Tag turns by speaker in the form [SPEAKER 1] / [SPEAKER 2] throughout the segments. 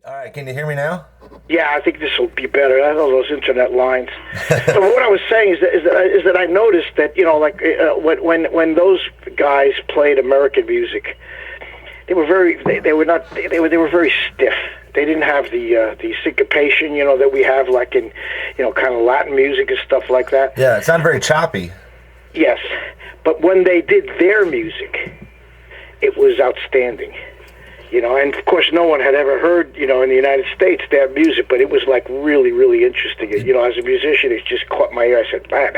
[SPEAKER 1] All right, can you hear me now?
[SPEAKER 2] Yeah, I think this will be better. I know those internet lines. So what I was saying is that I noticed that when those guys played American music, they were very stiff. They didn't have the syncopation that we have like in kind of Latin music and stuff like that.
[SPEAKER 1] Yeah, it sounded very choppy.
[SPEAKER 2] Yes, but when they did their music, it was outstanding. And of course, no one had ever heard, in the United States, their music, but it was like really, really interesting. As a musician, it just caught my ear. I said, man,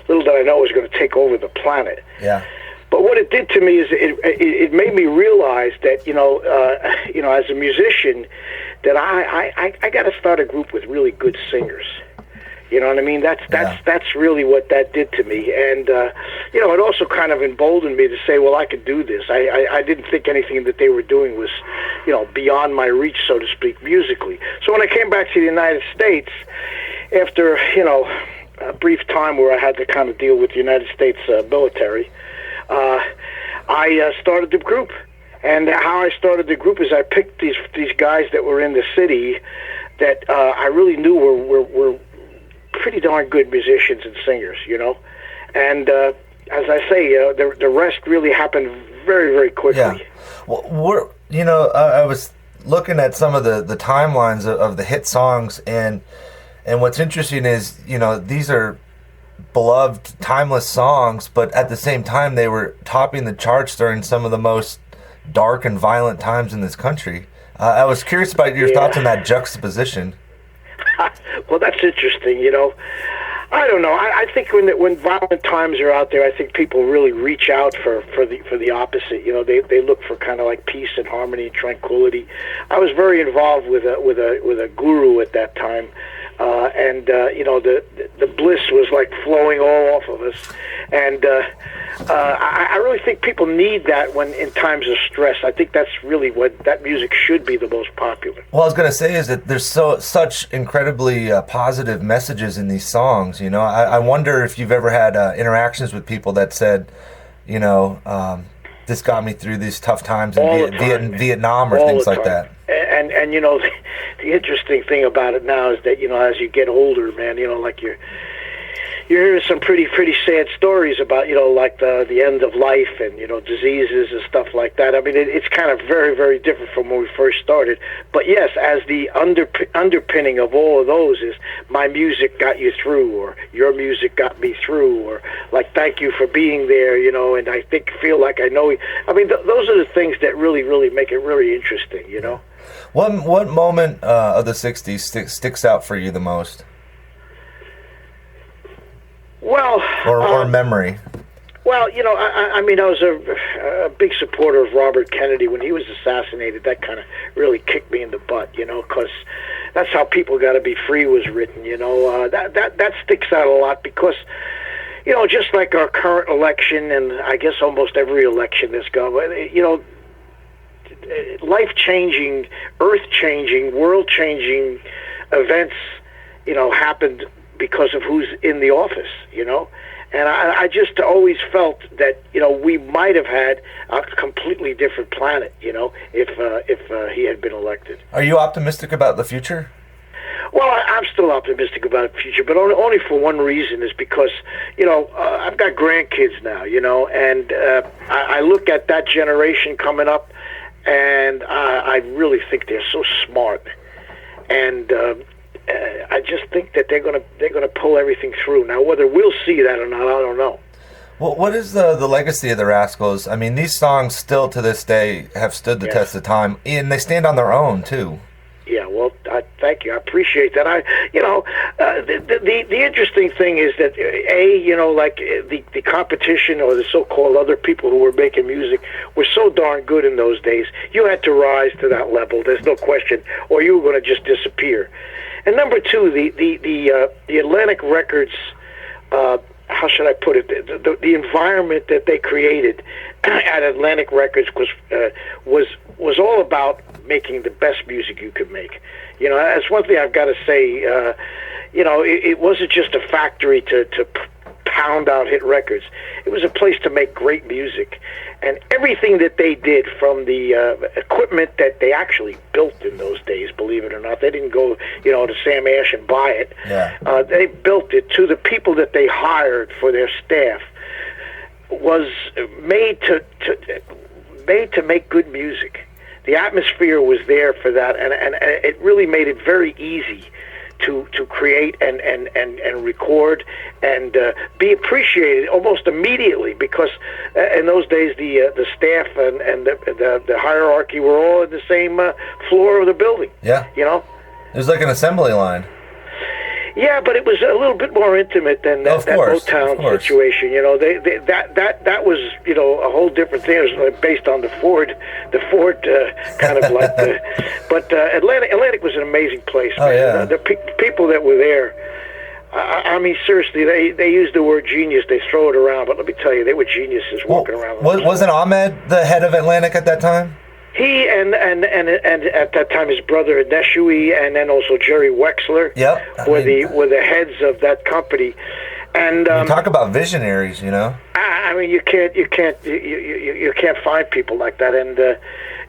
[SPEAKER 2] little did I know it was going to take over the planet.
[SPEAKER 1] Yeah.
[SPEAKER 2] But what it did to me is it made me realize that, as a musician, that I got to start a group with really good singers. You know what I mean? That's really what that did to me, and it also kind of emboldened me to say, well, I could do this. I didn't think anything that they were doing was, beyond my reach, so to speak, musically. So when I came back to the United States, after a brief time where I had to kind of deal with the United States military, I started the group. And how I started the group is I picked these guys that were in the city that I really knew were pretty darn good musicians and singers, and as I say, the rest really happened very, very quickly.
[SPEAKER 1] Yeah. Well, I was looking at some of the timelines of the hit songs, and what's interesting is, these are beloved, timeless songs, but at the same time, they were topping the charts during some of the most dark and violent times in this country. I was curious about your thoughts on that juxtaposition.
[SPEAKER 2] Well, that's interesting. I don't know. I think when violent times are out there, I think people really reach out for the opposite. They look for kind of like peace and harmony and tranquility. I was very involved with a guru at that time, and the bliss was like flowing all off of us, and I really think people need that when in times of stress. I think that's really what that music should be the most popular.
[SPEAKER 1] Well, I was going to say is that there's such incredibly positive messages in these songs. I wonder if you've ever had interactions with people that said, this got me through these tough times in Vietnam or things like that.
[SPEAKER 2] And the interesting thing about it now is that as you get older, man, like you're hearing some pretty sad stories about like the end of life and diseases and stuff like that. I mean, it's kind of very, very different from when we first started. But yes, as the underpinning of all of those is my music got you through, or your music got me through, or like thank you for being there, and I feel like I know. I mean, those are the things that really, really make it really interesting,
[SPEAKER 1] What moment of the '60s sticks out for you the most?
[SPEAKER 2] Well,
[SPEAKER 1] or memory.
[SPEAKER 2] Well, I mean, I was a big supporter of Robert Kennedy when he was assassinated. That kind of really kicked me in the butt, because that's how People Gotta Be Free was written. That sticks out a lot because, just like our current election, and I guess almost every election that's gone, life-changing, earth-changing, world-changing events, happened because of who's in the office, and I just always felt that we might have had a completely different planet, if he had been elected.
[SPEAKER 1] Are you optimistic about the future?
[SPEAKER 2] Well, I'm still optimistic about the future, but only for one reason, is because I've got grandkids now, and I look at that generation coming up, and I really think they're so smart, and I just think that they're gonna pull everything through. Now, whether we'll see that or not, I don't know.
[SPEAKER 1] Well, what is the legacy of the Rascals? I mean, these songs still to this day have stood the test of time, and they stand on their own too.
[SPEAKER 2] Yeah, well, thank you. I appreciate that. The interesting thing is that like the competition or the so-called other people who were making music were so darn good in those days. You had to rise to that level. There's no question, or you were going to just disappear. And number two, the Atlantic Records, how should I put it? The environment that they created at Atlantic Records was all about making the best music you could make. That's one thing I've got to say. It wasn't just a factory to pound out hit records. It was a place to make great music. And everything that they did, from the equipment that they actually built in those days, believe it or not, they didn't go, to Sam Ash and buy it.
[SPEAKER 1] Yeah.
[SPEAKER 2] They built it, to the people that they hired for their staff, was made to make good music. The atmosphere was there for that, and it really made it very easy to create and record and be appreciated almost immediately, because in those days the staff and the hierarchy were all in the same floor of the building.
[SPEAKER 1] Yeah. It was like an assembly line.
[SPEAKER 2] Yeah, but it was a little bit more intimate than that Motown situation. That was a whole different thing. It was like based on the Ford kind of like. But Atlantic was an amazing place.
[SPEAKER 1] Oh, yeah.
[SPEAKER 2] The people that were there. I mean, seriously, they use the word genius. They throw it around, but let me tell you, they were geniuses walking around.
[SPEAKER 1] Wasn't Ahmed the head of Atlantic at that time?
[SPEAKER 2] He and at that time his brother Neshui, and then also Jerry Wexler, were the heads of that company. And
[SPEAKER 1] talk about visionaries,
[SPEAKER 2] I mean, you can't find people like that, and it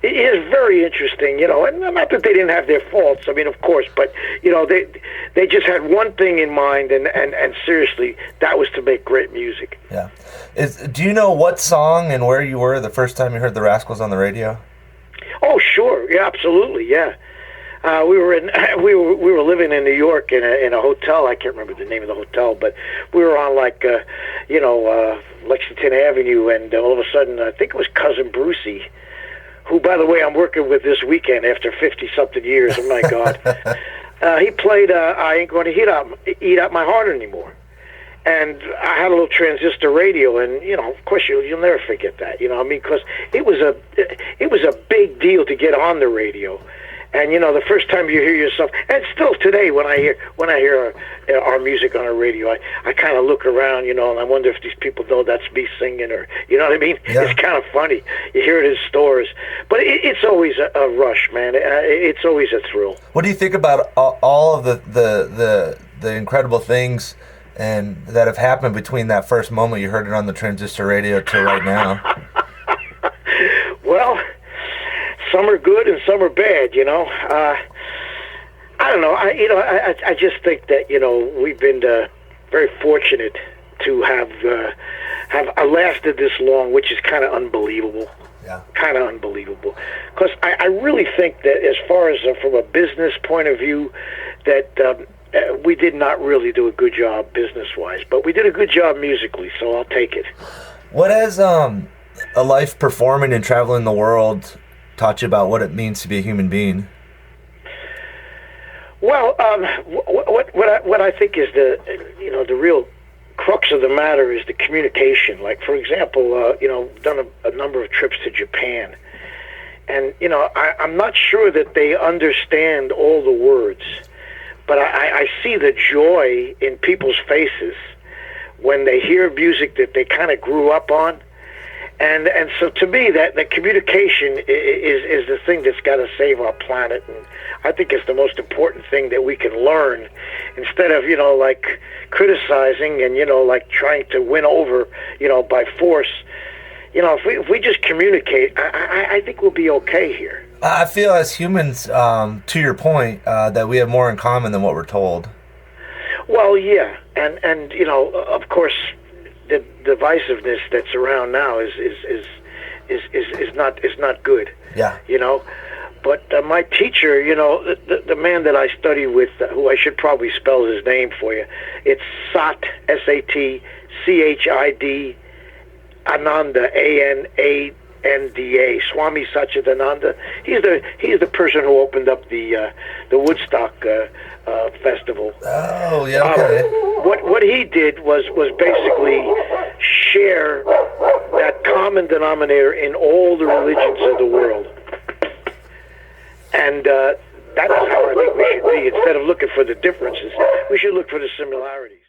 [SPEAKER 2] is very interesting, and not that they didn't have their faults. I mean, of course, but they just had one thing in mind, and seriously, that was to make great music.
[SPEAKER 1] Yeah. Do you know what song and where you were the first time you heard the Rascals on the radio?
[SPEAKER 2] Oh, sure. Yeah, absolutely. Yeah. We were living in New York in a hotel. I can't remember the name of the hotel, but we were on Lexington Avenue, and all of a sudden, I think it was Cousin Brucey, who, by the way, I'm working with this weekend after 50-something years. Oh my God. He played "I Ain't Gonna Eat Out My Heart Anymore." And I had a little transistor radio, and of course you'll never forget that. Because it was a big deal to get on the radio. And the first time you hear yourself, and still today when I hear our music on the radio, I kind of look around, and I wonder if these people know that's me singing, or what I mean. Yeah. It's kind of funny. You hear it in stores, but it's always a rush, man. It's always a thrill.
[SPEAKER 1] What do you think about all of the incredible things and that have happened between that first moment you heard it on the transistor radio to right now?
[SPEAKER 2] Well, some are good and some are bad. I don't know. I just think that we've been very fortunate to have lasted this long, which is kind of unbelievable.
[SPEAKER 1] Yeah.
[SPEAKER 2] Kind of unbelievable. Because I really think that as far as from a business point of view, that we did not really do a good job business-wise, but we did a good job musically, so I'll take it.
[SPEAKER 1] What has a life performing and traveling the world taught you about what it means to be a human being?
[SPEAKER 2] Well, what I think is the real crux of the matter is the communication. Like, for example, done a number of trips to Japan, and I'm not sure that they understand all the words. But I see the joy in people's faces when they hear music that they kind of grew up on. And so to me, that communication is the thing that's got to save our planet. And I think it's the most important thing that we can learn, instead of, criticizing and, trying to win over, by force. If we just communicate, I think we'll be okay here.
[SPEAKER 1] I feel as humans, to your point, that we have more in common than what we're told.
[SPEAKER 2] Well, yeah, and of course, the divisiveness that's around now is not good.
[SPEAKER 1] Yeah.
[SPEAKER 2] But my teacher, the man that I studied with, who I should probably spell his name for you, it's Sat, Satchid, Ananda, Ananda, Swami Satchidananda. He's the person who opened up the Woodstock festival.
[SPEAKER 1] Oh, yeah, okay.
[SPEAKER 2] What he did was basically share that common denominator in all the religions of the world, and that's how I think we should be. Instead of looking for the differences, we should look for the similarities.